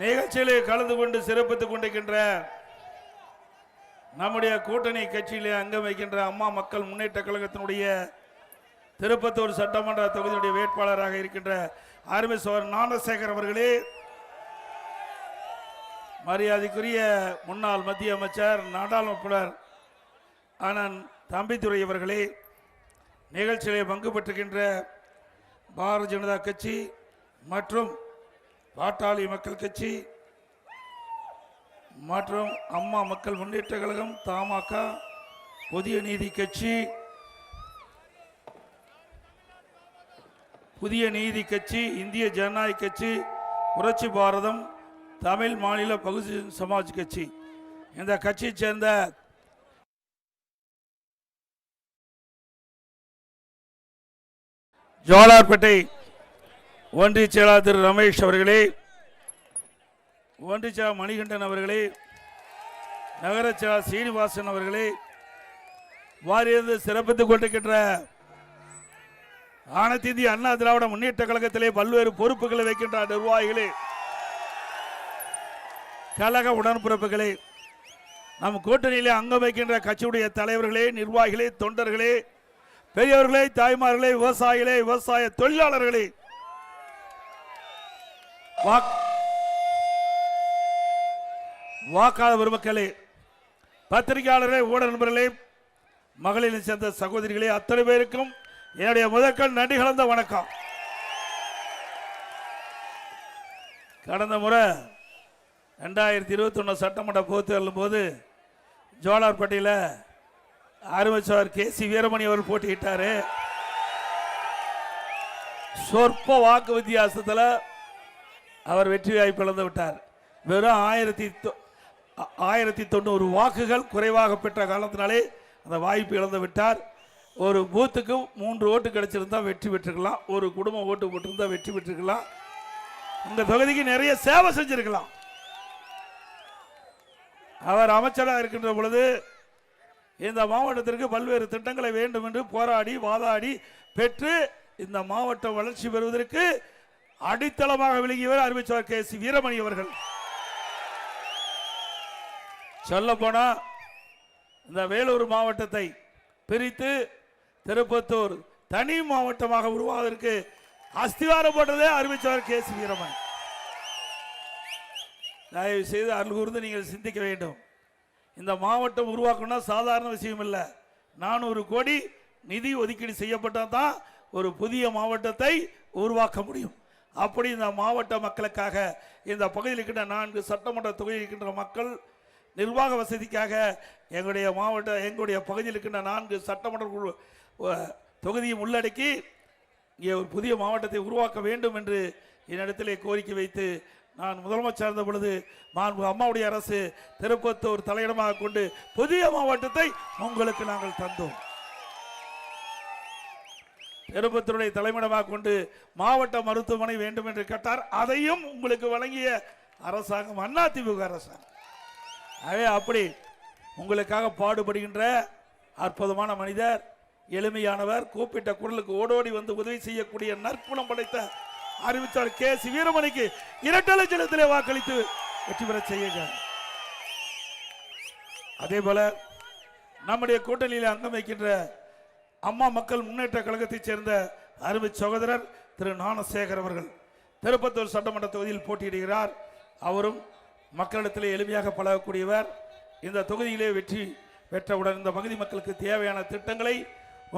நிகழ்ச்சியிலே கலந்து கொண்டு சிறப்பித்துக் கொண்டிருக்கின்ற நம்முடைய கூட்டணி கட்சியிலே அங்கம் வைக்கின்ற அம்மா மக்கள் முன்னேற்ற கழகத்தினுடைய திருப்பத்தூர் சட்டமன்ற தொகுதியுடைய வேட்பாளராக இருக்கின்ற அருமை சோர் ஞானசேகர் அவர்களே, மரியாதைக்குரிய முன்னாள் மத்திய அமைச்சர் நாடாளுமன்ற அண்ணன் தம்பிதுரை அவர்களே, நிகழ்ச்சியிலே பங்கு பெற்றுகின்ற பாரதிய ஜனதா கட்சி மற்றும் பாட்டாளி மக்கள் கட்சி மற்றும் அம்மா மக்கள் முன்னேற்ற கழகம், தமாக, புதிய நீதி கட்சி, இந்திய ஜனநாயக கட்சி, புரட்சி பாரதம், தமிழ் மாநில பகுஜன் சமாஜ் கட்சி, இந்த கட்சியை சேர்ந்த ஜோலார்பேட்டை ஒன்றிய செயலாளர் திரு ரமேஷ் அவர்களே, ஒன்றிய செயலாளர் மணிகண்டன் அவர்களே, நகர செயலாளர் சீனிவாசன் அவர்களே, வாரியிருந்து சிறப்பித்துக் கொண்டிருக்கின்ற அனைத்து இந்திய அண்ணா திராவிட முன்னேற்ற கழகத்திலே பல்வேறு பொறுப்புகளை வைக்கின்ற நிர்வாகிகளே, கழக உடன்பிறப்புகளே, நம் கூட்டணியிலே அங்கம் வைக்கின்ற கட்சியுடைய தலைவர்களே, நிர்வாகிகளே, தொண்டர்களே, பெரியவர்களே, தாய்மார்களே, விவசாயிகளே, விவசாய தொழிலாளர்களே, வாக்காளர் பெருமக்களே, பத்திரிகையாளர்களே, ஊடக நண்பர்களே, மகளிரின் சேர்ந்த சகோதரிகளே, அத்தனை பேருக்கும் என்னுடைய முதற்கண் நன்றி கலந்த வணக்கம். கடந்த முறை 2021 சட்டமன்ற பொதுத் தேர்தலின் போது ஜோலார்பேட்டையில் அருமைச்சவர் KC வீரமணி அவர்கள் போட்டியிட்டாரு. சொற்ப வாக்கு வித்தியாசத்தில் அவர் வெற்றி வாய்ப்பு இழந்து விட்டார். வெறும் 1090 வாக்குகள் குறைவாக பெற்ற காரணத்தினாலே அந்த வாய்ப்பு இழந்து விட்டார். ஒரு பூத்துக்கு 3 ஓட்டு கிடைச்சிருந்தா வெற்றி பெற்றிருக்கலாம், ஒரு குடும்பம் ஓட்டு போட்டிருந்தா வெற்றி பெற்றிருக்கலாம், இந்த தொகுதிக்கு நிறைய சேவை செஞ்சிருக்கலாம். அவர் அமைச்சராக இருக்கின்ற பொழுது இந்த மாவட்டத்திற்கு பல்வேறு திட்டங்களை வேண்டும் என்று போராடி வாதாடி பெற்று இந்த மாவட்டம் வளர்ச்சி பெறுவதற்கு அடித்தளமாக விளங்கியவர் அறிவிச்சவர் KC வீரமணி அவர்கள். சொல்ல போனா இந்த வேலூர் மாவட்டத்தை பிரித்து திருப்பத்தூர் தனி மாவட்டமாக உருவாவதற்கு அஸ்திவாரம் போட்டதே அறிவிச்சவர் KC வீரமணி. தயவு செய்து அருள் கூர்ந்து நீங்கள் சிந்திக்க வேண்டும். இந்த மாவட்டம் உருவாக்கணும் சாதாரண விஷயம் இல்லை. 400 கோடி நிதி ஒதுக்கீடு செய்யப்பட்டால் தான் ஒரு புதிய மாவட்டத்தை உருவாக்க முடியும். அப்படி இந்த மாவட்ட மக்களுக்காக, இந்த பகுதியில் இருக்கின்ற 4 சட்டமன்ற தொகுதியில் இருக்கின்ற மக்கள் நிர்வாக வசதிக்காக எங்களுடைய பகுதியில் இருக்கின்ற 4 சட்டமன்ற தொகுதியும் உள்ளடக்கி இங்கே ஒரு புதிய மாவட்டத்தை உருவாக்க வேண்டும் என்று என்னிடத்திலே கோரிக்கை வைத்து நான் முதலமைச்சர் இருந்த பொழுது அம்மாவுடைய அரசு திருப்பத்தூர் தலையிடமாக கொண்டு புதிய மாவட்டத்தை உங்களுக்கு நாங்கள் தந்தோம். திருப்பத்தூருடைய தலைமையிடமாக கொண்டு மாவட்ட மருத்துவமனை வேண்டும் என்று கேட்டார். அதையும் உங்களுக்கு வழங்கிய அரசாங்கம் அதிமுக அரசாங்கம். அப்படி உங்களுக்காக பாடுபடுகின்ற அற்புதமான மனிதர், எளிமையானவர், கூப்பிட்ட குரலுக்கு ஓடோடி வந்து உதவி செய்யக்கூடிய நற்குணம் படைத்த அறிவித்தார் KC வீரமணிக்கு இரட்டை லட்சத்திலே வாக்களித்து வெற்றி பெற செய்யுங்க. அதே போல நம்முடைய கூட்டணியில் அங்கம் வைக்கின்ற அம்மா மக்கள் முன்னேற்ற கழகத்தைச் சேர்ந்த அருமை சகோதரர் திரு ஞானசேகர் அவர்கள் திருப்பத்தூர் சட்டமன்ற தொகுதியில் போட்டியிடுகிறார். அவரும் மக்களிடத்திலே எளிமையாக பழகக்கூடியவர். இந்த தொகுதியிலே வெற்றி பெற்றவுடன் இந்த பகுதி மக்களுக்கு தேவையான திட்டங்களை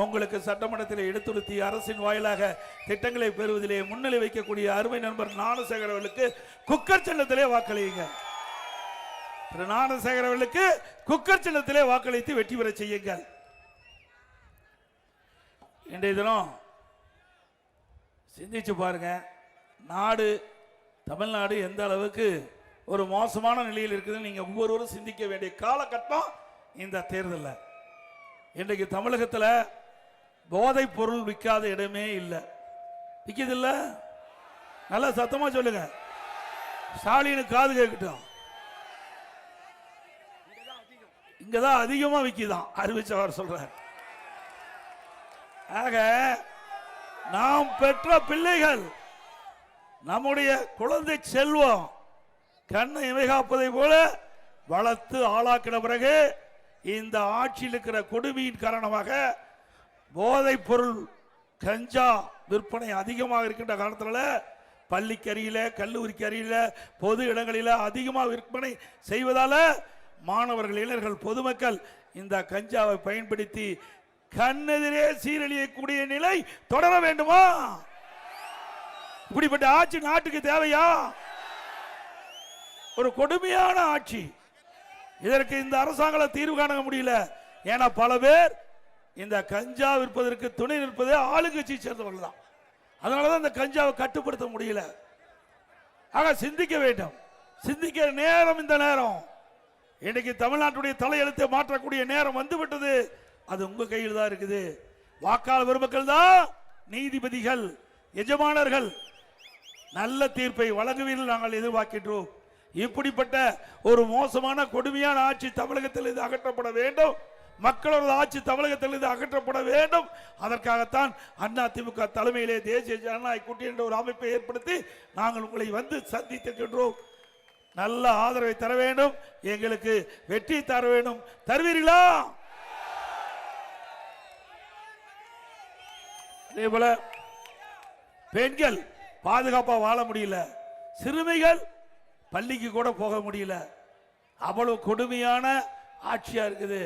உங்களுக்கு சட்டமன்றத்தில் எடுத்துறுத்தி அரசின் வாயிலாக திட்டங்களை பெறுவதிலே முன்னிலை வைக்கக்கூடிய அருமை நண்பர் ஞானசேகர் அவர்களுக்கு குக்கர் சின்னத்திலே வாக்களியுங்க. திரு ஞானசேகர் அவர்களுக்கு குக்கர் சின்னத்திலே வாக்களித்து வெற்றி பெற செய்யுங்கள். இன்றைய தினம் சிந்திச்சு பாருங்க, தமிழ்நாடு எந்த அளவுக்கு ஒரு மோசமான நிலையில் இருக்குதுன்னு நீங்க ஒவ்வொருவரும் சிந்திக்க வேண்டிய காலகட்டம் இந்த தேர்தலில். இன்றைக்கு தமிழகத்தில் போதைப் பொருள் விற்காத இடமே இல்லை. விற்கிது இல்ல? நல்லா சத்தமா சொல்லுங்க, ஸ்டாலினு காது கேட்கட்டும். இங்கதான் அதிகமா விற்கிதான் அறிவிச்சவர் சொல்றார். ஆக நாம் பெற்ற பிள்ளைகள், நம்முடைய குழந்தை செல்வம் கண்ணை இமை காப்பதை போல வளர்த்து ஆளாக்கின பிறகு இந்த ஆட்சியில் இருக்கிற கொடுமையின் காரணமாக போதைப் பொருள் கஞ்சா விற்பனை அதிகமாக இருக்கின்ற காலத்தில் பள்ளிக்கு அருகில, கல்லூரிக்கு அருகில, பொது இடங்களில் அதிகமாக விற்பனை செய்வதால மாணவர்கள், இளைஞர்கள், பொதுமக்கள் இந்த கஞ்சாவை பயன்படுத்தி கண்ணெதிரே சீரழியக்கூடிய நிலை தொடர வேண்டுமா? இப்படிப்பட்ட ஆட்சி நாட்டுக்கு தேவையா? ஒரு கொடுமையான ஆட்சி. இதற்கு இந்த அரசாங்கம் தீர்வு காண முடியல. ஏன்னா பல பேர் இந்த கஞ்சா விற்பதற்கு துணை நிற்பதே ஆளுங்கட்சி சேர்ந்தவர்கள் தான். அதனாலதான் இந்த கஞ்சாவை கட்டுப்படுத்த முடியல. ஆக சிந்திக்க வேண்டும். சிந்திக்க நேரம் இந்த நேரம். இன்னைக்கு தமிழ்நாட்டுடைய தலையெழுத்தை மாற்றக்கூடிய நேரம் வந்துவிட்டது. அது உங்க கையில் தான் இருக்குது. வாக்காளர் பெருமக்கள் தான் நீதிபதிகள், எஜமானர்கள். நல்ல தீர்ப்பை வழங்குவீர்கள் நாங்கள் எதிர்பார்க்கின்றோம். இப்படிப்பட்ட ஒரு மோசமான கொடுமையான ஆட்சி தமிழகத்தில் இது அகற்றப்பட வேண்டும். மக்களோட ஆட்சி தமிழகத்தில் இது அகற்றப்பட வேண்டும். அதற்காகத்தான் அதிமுக தலைமையிலே தேசிய ஜனநாயக கூட்டணி என்ற ஒரு அமைப்பை ஏற்படுத்தி நாங்கள் உங்களை வந்து சந்தித்திருக்கின்றோம். நல்ல ஆதரவை தர வேண்டும். எங்களுக்கு வெற்றி தர வேண்டும். தருவீர்களா? அதே போல பெண்கள் பாதுகாப்பா வாழ முடியல. சிறுமிகள் பள்ளிக்கு கூட போக முடியல. அவ்வளவு கொடுமையான ஆட்சியா இருக்குது.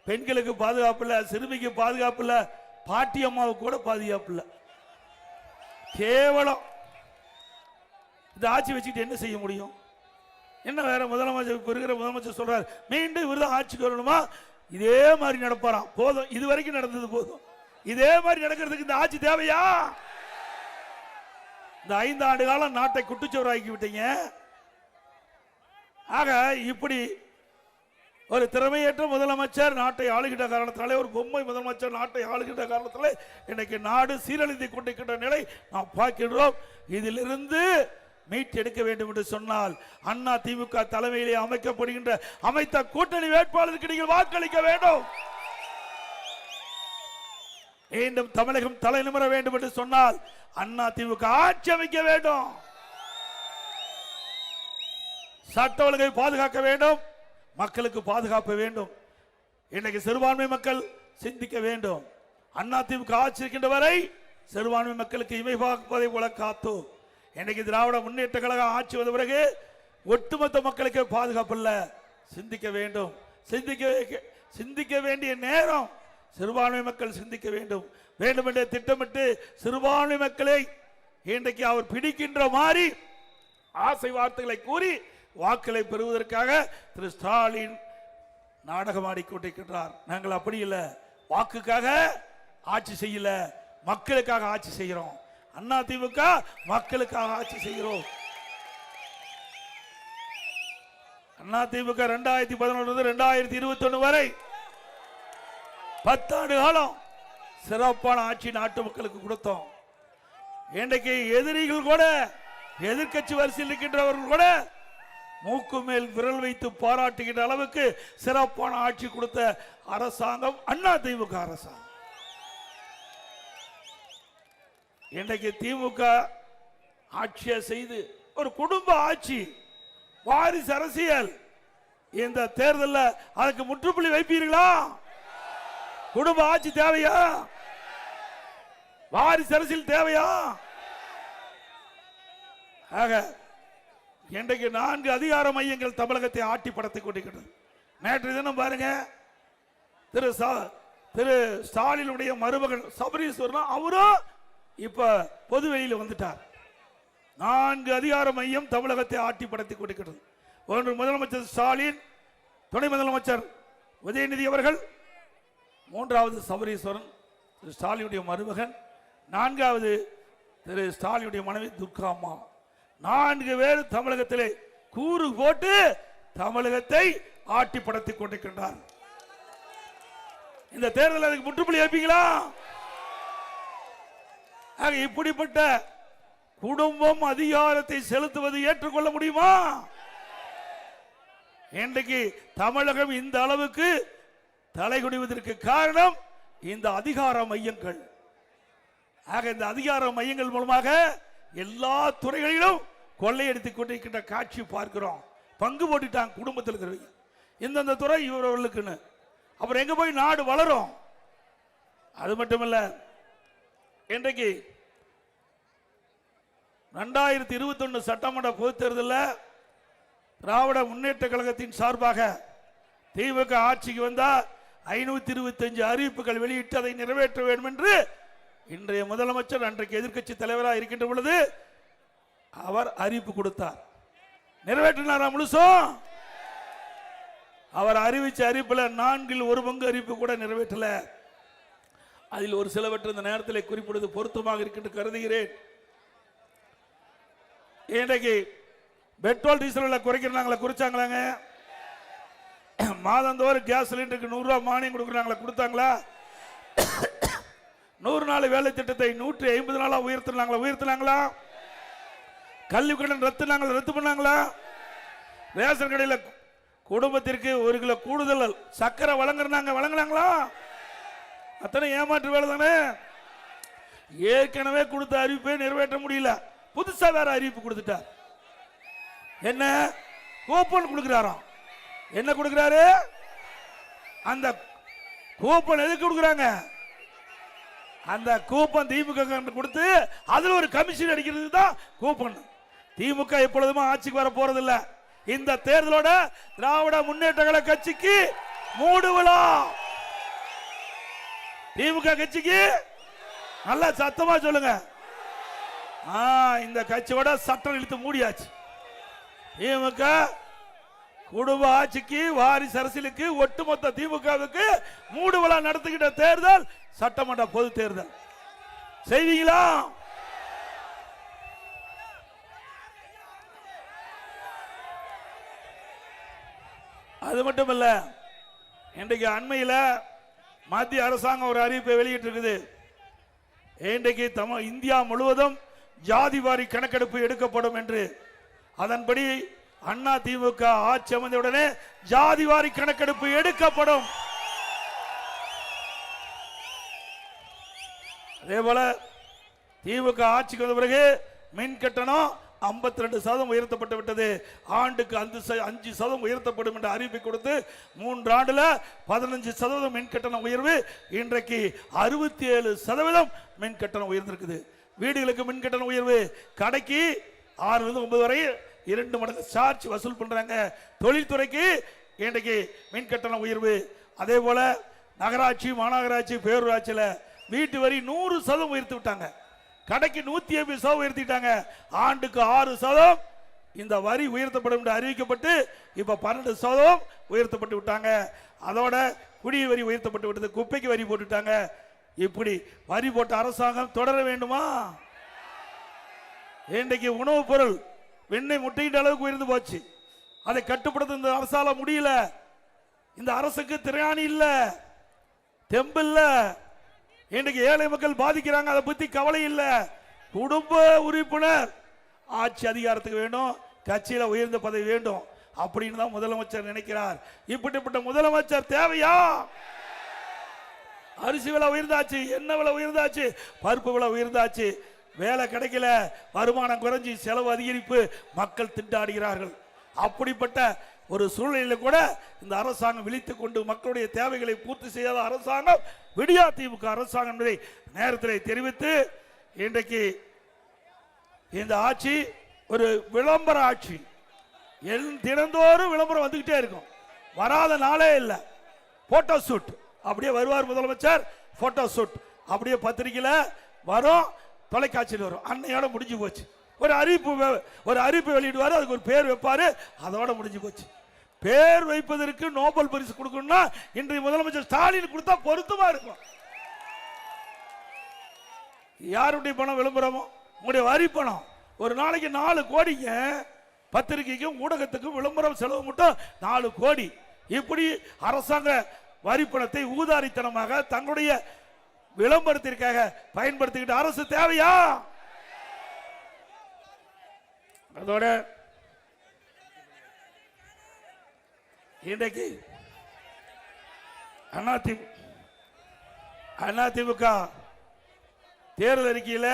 பெண்களுக்கு பாதுகாப்பு இல்ல, சிறுமிக்கு பாதுகாப்பு இல்ல, பாட்டி அம்மாவுக்கு கூட பாதுகாப்பு இல்ல. கேவலம். இந்த ஆட்சி வச்சுக்கிட்டு என்ன செய்ய முடியும்? என்ன வேற முதலமைச்சர் இருக்கிற முதலமைச்சர் சொல்றாரு மீண்டும் இவர்தான் ஆட்சிக்கு வரணுமா? இதே மாதிரி நடப்பாராம். போதும், இது வரைக்கும் நடந்தது போதும். இதே மாதிரி நடக்கிறதுக்கு இந்த ஆட்சி தேவையா? இந்த 5 ஆண்டு காலம் நாட்டை குட்டுச்சோறாக்கி விட்டீங்க. ஆக இப்படி ஒரு திறமையற்ற முதலமைச்சர் நாட்டை ஆளுகின்ற காரணத்தினாலே, ஒரு பொம்மை முதலமைச்சர் நாட்டை ஆளுகின்ற காரணத்திலே இன்னைக்கு நாடு சீரழிந்து கொண்டிருக்கின்ற நிலை நாம் பார்க்கின்றோம். இதிலிருந்து மீட்டெடுக்க வேண்டும் என்று சொன்னால் அண்ணா திமுக தலைமையிலே அமைக்கப்படுகின்ற அமைத்த கூட்டணி வேட்பாளருக்கு நீங்கள் வாக்களிக்க வேண்டும். மீண்டும் தமிழகம் தலை நிமிர வேண்டும் என்று சொன்னால் அண்ணா திமுக ஆட்சி அமைக்க வேண்டும். சட்ட ஒழுங்கை பாதுகாக்க வேண்டும். மக்களுக்கு பாதுகாப்பு வேண்டும். இன்னைக்கு சிறுபான்மை மக்கள் சிந்திக்க வேண்டும். அண்ணா திமுக ஆட்சி இருக்கின்ற வரை சிறுபான்மை மக்களுக்கு இமை பார்ப்பதை போல காத்தோம். இன்னைக்கு திராவிட முன்னேற்ற கழகம் ஆட்சி வந்த பிறகு ஒட்டுமொத்த மக்களுக்கு பாதுகாப்பு இல்ல. சிந்திக்க வேண்டும். சிந்திக்க வேண்டிய நேரம். சிறுபான்மை மக்கள் சிந்திக்க வேண்டும். வேண்டும் என்று திட்டமிட்டு சிறுபான்மை மக்களை இன்றைக்கு அவர் பிடிக்கின்ற மாதிரி ஆசை வார்த்தைகளை கூறி வாக்களை பெறுவதற்காக திரு ஸ்டாலின் நாடகம் ஆடிக்கொண்டிருக்கின்றார். நாங்கள் அப்படி இல்லை. வாக்குக்காக ஆட்சி செய்யல, மக்களுக்காக ஆட்சி செய்கிறோம். அண்ணா திமுக மக்களுக்காக ஆட்சி செய்கிறோம். அண்ணா திமுக 2011 2021 வரை 10 ஆண்டு காலம் சிறப்பான ஆட்சி நாட்டு மக்களுக்கு கொடுத்தோம். இன்றைக்கு எதிரிகள் கூட, எதிர்கட்சி வரிசையில் இருக்கின்றவர்கள் கூட மூக்கு மேல் விரல் வைத்து பாராட்டுகின்ற அளவுக்கு சிறப்பான ஆட்சி கொடுத்த அரசாங்கம் அண்ணா திமுக அரசாங்கம். இன்றைக்கு திமுக ஆட்சியை செய்து ஒரு குடும்ப ஆட்சி, வாரிசு அரசியல். இந்த தேர்தலில் அதுக்கு முற்றுப்புள்ளி வைப்பீர்களா? குடும்ப ஆட்சி தேவையா? வாரிசு அரசியல் தேவையா? ஆக இன்றைக்கு 4 அதிகார மையங்கள் தமிழகத்தை ஆட்டி படத்தை கொண்டிருக்கிறது. நேற்று தினம் பாருங்க, திரு ஸ்டாலினுடைய மருமகன் சபரீஸ்வரன் அவரும் இப்ப பொது வெளியில் வந்துட்டார். 4 அதிகார மையம் தமிழகத்தை ஆட்டி படத்தை கொண்டிருக்கிறது. ஒன்று முதலமைச்சர் ஸ்டாலின், துணை முதலமைச்சர் உதயநிதி அவர்கள், 3வது சபரீஸ்வரன் திரு ஸ்டாலினுடைய மருமகன், 4வது திரு ஸ்டாலினுடைய மனைவி துர்கா அம்மா. 4 பேர் தமிழகத்திலே கூறு போட்டு தமிழகத்தை ஆட்டி படத்திக் கொண்டிருக்கின்றார். இந்த தேர்தல் அதுக்கு முற்றுப்புள்ளி வைப்பீங்களா? இப்படிப்பட்ட குடும்பம் அதிகாரத்தை செலுத்துவது ஏற்றுக்கொள்ள முடியுமா? இன்றைக்கு தமிழகம் இந்த அளவுக்கு தலைகுனிவதற்கு காரணம் இந்த அதிகார மையங்கள். ஆக இந்த அதிகார மையங்கள் மூலமாக எல்லா துறைகளிலும் கொள்ளையடித்து கொண்டிருக்கின்ற காட்சி பார்க்கிறோம். பங்கு போட்டுட்டாங்க குடும்பத்தில் இருக்கிறவங்க, இந்தந்த துறை இவர்களுக்குன்னு. அப்புறம் எங்க போய் நாடு வளரும்? அது மட்டுமல்ல, இன்றைக்கு 2021 சட்டமன்ற பொதுத் தேர்தலில் திராவிட முன்னேற்ற கழகத்தின் சார்பாக திமுக ஆட்சிக்கு வந்தால் 525 அறிவிப்புகள் வெளியிட்டு அதை நிறைவேற்ற வேண்டும் என்று இன்றைய முதலமைச்சர் அன்றைக்கு எதிர்க்கட்சி தலைவராக இருக்கின்ற பொழுது அவர் அறிவிப்பு கொடுத்தார். நிறைவேற்றினாரா முழுசும்? அவர் அறிவிச்ச அறிவிப்பில் 1/4 அறிவிப்பு கூட நிறைவேற்றல. அதில் ஒரு சிலவற்றை இந்த நேரத்தில் குறிப்பிடுவது பொருத்தமாக இருக்கின்ற கருதுகிறேன். இன்றைக்கு பெட்ரோல் டீசல் குறைக்கிறாங்களா? குறிச்சாங்களாங்க? மாதந்தோறும் கேஸ் சிலிண்டருக்கு 100 ரூபாய் மானியம் கொடுக்குறாங்களா? கொடுத்தாங்களா? 100 நாள் வேலை திட்டத்தை 150 நாளா உயர்த்தினாங்களா? கல்வி கடன் ரத்து பண்ணாங்களா? ரேஷன் கடையில் குடும்பத்திற்கு 1 கிலோ கூடுதல் சக்கரை வழங்கினாங்களா? அத்தனை ஏமாற்று வேலை தானே. ஏற்கனவே கொடுத்த அறிவிப்பை நிறைவேற்ற முடியல, புதுசா வேற அறிவிப்பு கொடுத்துட்டார். என்ன கூப்பன் கொடுக்கிறாராம்? என்ன கொடுக்கிறாரு? அந்த கூப்பன் எதுக்கு கொடுக்குறாங்க? அந்த கூப்பன் திமுக கொடுத்து அதுல ஒரு கமிஷன் அடிக்கிறது தான் கூப்பன். திமுக எப்பொழுதுமே ஆட்சிக்கு வர போறதில்ல. இந்த தேர்தலோட திராவிட முன்னேற்ற கழக கட்சிக்கு மூடு விழா. திமுக கட்சிக்கு நல்லா சத்தமா சொல்லுங்க. இந்த கட்சியோட சட்டம் இழுத்து மூடியாச்சு. திமுக குடும்ப ஆட்சிக்கு, வாரிசு அரசியலுக்கு, ஒட்டுமொத்த திமுகவுக்கு மூடு விழா நடத்துகின்ற தேர்தல் சட்டமன்ற பொது தேர்தல். செய்வீங்களா? அது மட்டுமல்ல, இன்றைக்கு அண்மையில் மத்திய அரசாங்கம் ஒரு அறிவிப்பை வெளியிட்டிருக்குது. இன்றைக்கு இந்தியா முழுவதும் ஜாதிவாரி கணக்கெடுப்பு எடுக்கப்படும் என்று. அதன்படி அண்ணா திமுக ஆட்சி அமைந்தவுடனே ஜாதிவாரி கணக்கெடுப்பு எடுக்கப்படும். அதே போல திமுக ஆட்சிக்கு வந்த பிறகு மின் கட்டணம் 52% உயர்த்தப்பட்டு விட்டது. ஆண்டுக்கு 5% உயர்த்தப்படும் என்ற அறிவிப்பை கொடுத்து 3 ஆண்டுல 15% மின் கட்டண உயர்வு. இன்றைக்கு 67% மின் கட்டணம் உயர்ந்திருக்குது. வீடுகளுக்கு மின் கட்டண உயர்வு, கடைக்கு 6 முதல் 9 வரை 2 மடங்கு சார்ஜ் வசூல் பண்றாங்க. தொழில்துறைக்கு இன்றைக்கு மின் கட்டண உயர்வு. அதே போல நகராட்சி, மாநகராட்சி, பேரூராட்சியில வீட்டு வரி 100% உயர்த்தி விட்டாங்க. கடைக்கு 150% உயர்த்திட்டாங்க. ஆண்டுக்கு 6% இந்த வரி உயர்த்தப்படும் என்று அறிவிக்கப்பட்டு இப்ப 12% உயர்த்தப்பட்டு விட்டாங்க. அதோட குடிநீர் வரி உயர்த்தப்பட்டு விட்டது, குப்பைக்கு வரி போட்டுட்டாங்க. இப்படி வரி போட்ட அரசாங்கம் தொடர வேண்டுமா? இன்றைக்கு உணவுப் பொருள் வெண்ணெய் முட்டையிட்ட அளவுக்கு உயர்ந்து போச்சு. அதை கட்டுப்படுத்த இந்த அரசால முடியல. இந்த அரசுக்கு திறனாணி இல்ல, தெம்பு இல்ல. இன்றைக்கு ஏழை மக்கள் பாதிக்கிறாங்க, அதை பத்தி கவலை இல்ல. குடும்ப உறுப்பினர் ஆட்சி அதிகாரத்துக்கு வேண்டும், கட்சியில உயர்ந்த பதவி வேண்டும் அப்படின்னு தான் முதலமைச்சர் நினைக்கிறார். இப்படிப்பட்ட முதலமைச்சர் தேவையா? அரிசி விலை உயர்ந்தாச்சு, எண்ணெய் விலை உயர்ந்தாச்சு, பருப்பு விலை உயர்ந்தாச்சு, வேலை கிடைக்கல, வருமானம் குறைஞ்சி, செலவு அதிகரிப்பு, மக்கள் திண்டாடுகிறார்கள். அப்படிப்பட்ட ஒரு சூழ்நிலையில் கூட இந்த அரசாங்கம் விழித்துக் கொண்டு மக்களுடைய தேவைகளை பூர்த்தி செய்யாத அரசாங்கம் விடியா திமுக அரசாங்கம் என்பதை நேரத்தில் தெரிவித்து, இன்றைக்கு இந்த ஆட்சி ஒரு விளம்பர ஆட்சி. தினந்தோறும் விளம்பரம் வந்துகிட்டே இருக்கும், வராத நாளே இல்லை. போட்டோ ஷூட் அப்படியே வருவார் முதலமைச்சர், போட்டோ ஷூட் அப்படியே பத்திரிகையில் வரும், தொலைக்காட்சியில் வரும். அன்னையோட முடிஞ்சு போச்சு. ஒரு அறிவிப்பு வெளியிடுவார், அதுக்கு ஒரு பேர் வைப்பாரு, அதோட முடிஞ்சு போச்சு. பேர் வைப்பதற்கு நோபல் பரிசு கொடுக்கணும்னா இன்றைய முதலமைச்சர் ஸ்டாலின் கொடுத்தா பொருத்தமா இருக்கும். யாருடைய பணம் விளம்பரமோ? உங்களுடைய வரி பணம். ஒரு நாளைக்கு 4 கோடிங்க. பத்திரிகைக்கும் ஊடகத்துக்கும் விளம்பரம் செலவு மட்டும் 4 கோடி. இப்படி அரசாங்க வரி பணத்தை ஊதாரித்தனமாக தங்களுடைய விளம்பரத்திற்காக பயன்படுத்திக்கிட்ட அரசு தேவையா? அதோட இன்றைக்கு அதிமுக தேர்தல் அறிக்கையில்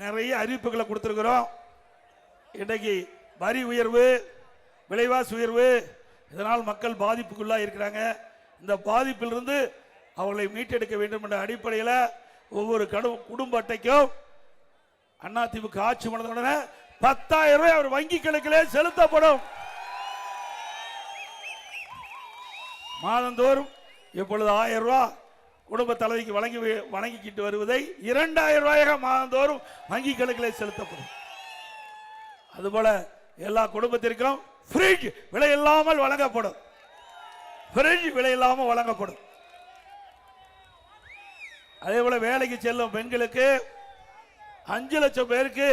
நிறைய அறிவிப்புகளை கொடுத்திருக்கிறோம். இன்றைக்கு வரி உயர்வு, விலைவாசி உயர்வு, இதனால் மக்கள் பாதிப்புக்குள்ளாக இருக்கிறாங்க. இந்த பாதிப்பிலிருந்து அவர்களை மீட்டெடுக்க வேண்டும் என்ற அடிப்படையில் ஒவ்வொரு குடும்ப அட்டைக்கும் அதிமுக ஆட்சி பண்ணதுடனே 10,000 ரூபாய் அவர் வங்கி கணக்கிலே செலுத்தப்படும். மாதந்தோறும் இப்பொழுது 1000 ரூபாய் குடும்ப தலைவிக்கு வழங்கிக்கிட்டு வருவதை 2000 ரூபாயாக மாதந்தோறும் வங்கி கணக்கிலே செலுத்தப்படும். அதுபோல எல்லா குடும்பத்திற்கும் ஃப்ரிட்ஜ் விலை இல்லாமல் வழங்கப்படும். ஃப்ரிட்ஜ் விலை இல்லாமல் வழங்கப்படும். அதே போல வேலைக்கு செல்லும் பெண்களுக்கு 5 லட்சம் பேருக்கு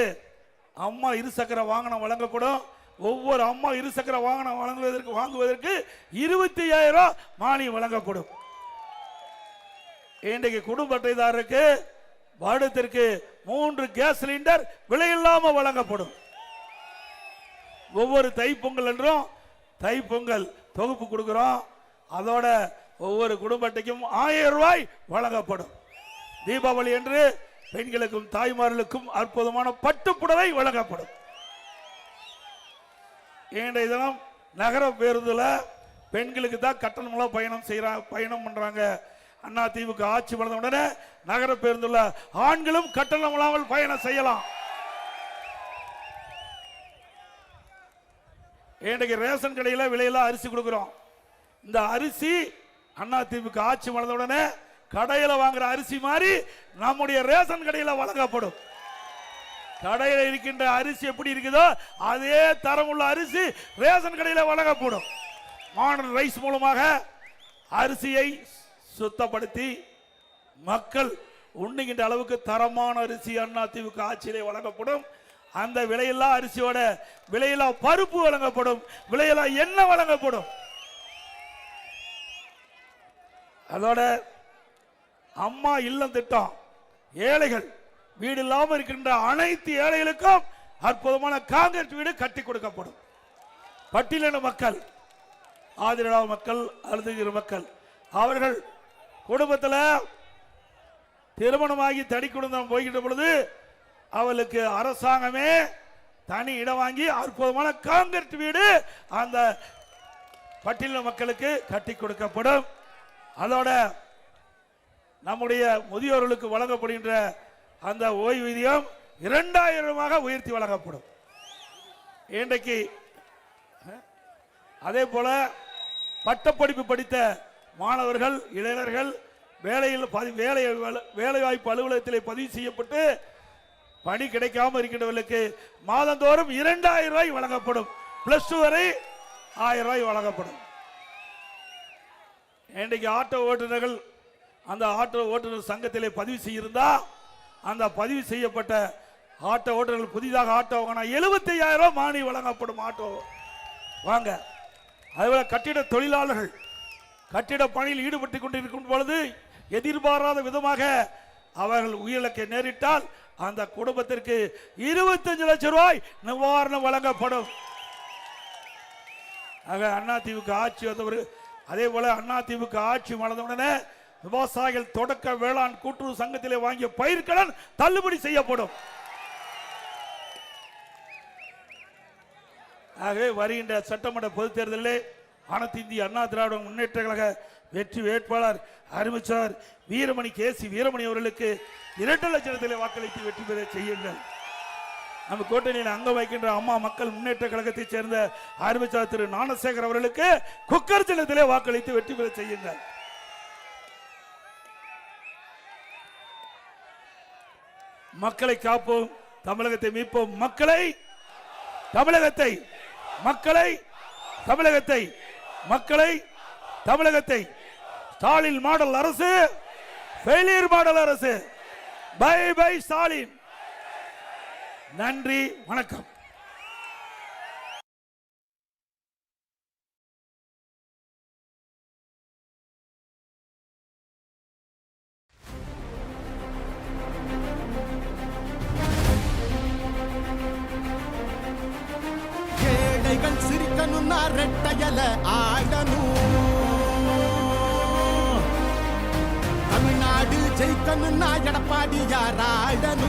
அம்மா இருசக்கர வாகனம் வழங்கப்படும். ஒவ்வொரு அம்மா இருசக்கர வாகனம் வாங்குவதற்கு 25,000 ரூபாய் மானியம் வழங்கப்படும். இன்றைக்கு குடும்ப அட்டைதாரருக்கு வருடத்திற்கு 3 கேஸ் சிலிண்டர் விலையில்லாமல் வழங்கப்படும். ஒவ்வொரு தைப்பொங்கல் என்றும் தைப்பொங்கல் தொகுப்பு கொடுக்கிறோம். அதோட ஒவ்வொரு குடும்ப அட்டைக்கும் 1000 ரூபாய் வழங்கப்படும். தீபாவளி என்று பெண்களுக்கும் தாய்மார்களுக்கும் அற்புதமான பட்டுப்புடவை வழங்கப்படும். இன்றைய தினம் நகர பேருந்துல பெண்களுக்கு தான் கட்டணம் பயணம் பண்றாங்க. அதிமுக ஆட்சி வந்த உடனே நகர பேருந்துல ஆண்களும் கட்டணம் இல்லாமல் பயணம் செய்யலாம். இன்றைக்கு ரேஷன் கடையில் விலையெல்லாம் அரிசி கொடுக்கிறோம். இந்த அரிசி அதிமுக ஆட்சி வந்த உடனே கடையில் வாங்குற அரிசி மாதிரி நம்முடைய ரேஷன் கடையில் வழங்கப்படும். கடையில் இருக்கின்ற அரிசி எப்படி இருக்குதோ அதே தரமுள்ள அரிசி ரேஷன் கடையில் வழங்கப்படும். மாடர்ன் ரைஸ் மூலமாக அரிசியை சுத்தப்படுத்தி மக்கள் உண்ணுகின்ற அளவுக்கு தரமான அரிசி அதிமுக ஆட்சியிலே வழங்கப்படும். அந்த விலையில்லா அரிசியோட விலையில்லா பருப்பு வழங்கப்படும், விலையில்லா எண்ணெய் வழங்கப்படும். அதோட அம்மா இல்லம் திட்டம், ஏழைகள் வீடு இல்லாமல் இருக்கின்ற அனைத்து ஏழைகளுக்கும் அற்புதமான காங்கிரீட் வீடு கட்டி கொடுக்கப்படும். பட்டியலின மக்கள், ஆதரவாள மக்கள், அழுதுகிற மக்கள், அவர்கள் குடும்பத்தில் திருமணமாகி தடி குடும்பம் போய்கின்ற பொழுது அவளுக்கு அரசாங்கமே தனி இடம் வாங்கி அற்புதமான காங்கிரீட் வீடு அந்த பட்டியலின மக்களுக்கு கட்டி கொடுக்கப்படும். அதோட நம்முடைய முதியோர்களுக்கு வழங்கப்படுகின்ற அந்த ஓய்வூதியம் 2000 உயர்த்தி வழங்கப்படும். இன்றைக்கு அதே போல பட்டப்படிப்பு படித்த மாணவர்கள், இளைஞர்கள் வேலைவாய்ப்பு அலுவலகத்தில் பதிவு செய்யப்பட்டு பணி கிடைக்காமல் இருக்கின்றவர்களுக்கு மாதந்தோறும் 2000 ரூபாய் வழங்கப்படும். +2 வரை 1000 ரூபாய் வழங்கப்படும். இன்றைக்கு ஆட்டோ ஓட்டுநர்கள் அந்த ஆட்டோ ஓட்டுநர் சங்கத்திலே பதிவு செய்திருந்தா அந்த பதிவு செய்யப்பட்ட ஆட்டோ ஓட்டுநர்கள் புதிதாக ஆட்டோ வாங்கினா 75,000 ரூபாய் மானியம் வழங்கப்படும். ஆட்டோ வாங்க. அதுபோல கட்டிட தொழிலாளர்கள் கட்டிட பணியில் ஈடுபட்டு கொண்டிருக்கும் பொழுது எதிர்பாராத விதமாக அவர்கள் உயிரிழக்க நேரிட்டால் அந்த குடும்பத்திற்கு 25 லட்சம் ரூபாய் நிவாரணம் வழங்கப்படும். ஆக அதிமுக ஆட்சி வந்தவர். அதே போல அதிமுக ஆட்சி வளர்ந்தவுடனே விவசாயிகள் தொடக்க வேளாண் கூட்டுறவு சங்கத்திலே வாங்கிய பயிர்க்கடன் தள்ளுபடி செய்யப்படும். ஆகவே வருகின்ற சட்டமன்ற பொதுத் தேர்தலில் அனைத்து இந்திய அண்ணா திராவிட முன்னேற்ற கழக வெற்றி வேட்பாளர் அறிவிச்சார் வீரமணி கேசி வீரமணி அவர்களுக்கு 2 லட்சத்தில் வாக்களித்து வெற்றி பெற செய்யுங்கள். நம்ம கூட்டணியில் அங்கம் வைக்கின்ற அம்மா மக்கள் முன்னேற்ற கழகத்தைச் சேர்ந்த அறிவிச்சார் திரு ஞானசேகர் அவர்களுக்கு குக்கர் சின்னத்திலே வாக்களித்து வெற்றி பெற செய்யுங்கள். மக்களை காப்போம், தமிழகத்தை மீட்போம். மக்களை தமிழகத்தை மக்களை தமிழகத்தை மக்களை தமிழகத்தை ஸ்டாலின் மாடல் அரசு, ஃபெயிலியர் மாடல் அரசு. Bye bye Stalin. நன்றி, வணக்கம். ஏழைகள் சிரிக்கணும், ரெட்டையல ஆடணும். தமிழ்நாடு ஜெயிக்கணும், எடப்பாடி யார் ஆடணும்.